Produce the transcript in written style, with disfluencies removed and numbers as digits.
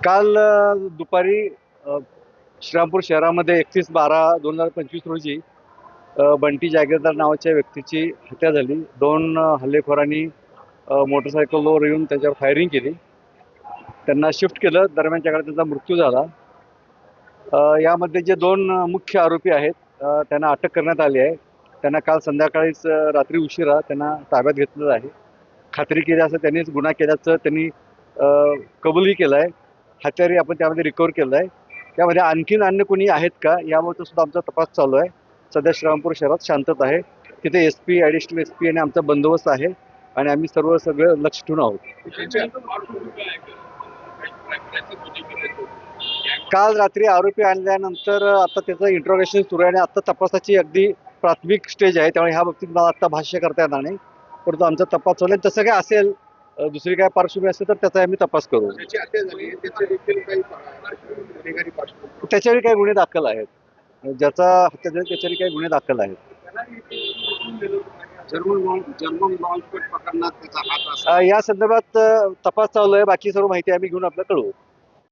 काल दुपारी श्रीरामपूर शहरामध्ये 31/12/2025 रोजी बंटी जागीरदार नावाच्या व्यक्तीची हत्या झाली. दोन हल्लेखोरांनी मोटरसायकलवर येऊन त्याच्यावर फायरिंग केली. त्यांना शिफ्ट केलं. दरम्यानच्या काळात त्यांचा मृत्यू झाला. यामध्ये जे दोन मुख्य आरोपी आहेत त्यांना अटक करण्यात आली आहे. त्यांना काल संध्याकाळीच रात्री उशिरा त्यांना ताब्यात घेतलेलं आहे. खात्री केली असं त्यांनीच गुन्हा केल्याचं त्यांनी कबूलही केलं आहे. हत्यारही आपण त्यामध्ये रिकवर केलं आहे. त्यामध्ये आणखीन अन्य कोणी आहेत का याबाबत सुद्धा आमचा तपास चालू आहे. सध्या श्रीरामपूर शहरात शांतता आहे. तिथे SP, ॲडिशनल SP आणि आमचा बंदोबस्त आहे आणि आम्ही सगळं लक्ष ठेवून आहोत. काल रात्री आरोपी आणल्यानंतर आता त्याचं इंट्रोगेशन सुरू आहे आणि आता तपासाची अगदी प्राथमिक स्टेज आहे. त्यामुळे ह्या बाबतीत मला आता भाष्य करता येणार नाही. परंतु आमचा तपास चालू आहे. तसं काय असेल दुसरी काय पार्श्वभूमी असेल तर त्याचा आम्ही तपास करू. त्याच्यावर काही गुन्हे दाखल आहेत. ज्याचा हत्या झाली त्याच्यावर काही गुन्हे दाखल आहेत. या संदर्भात तपास चालू आहे. बाकी सर्व माहिती आम्ही घेऊन आपल्याला कळवू.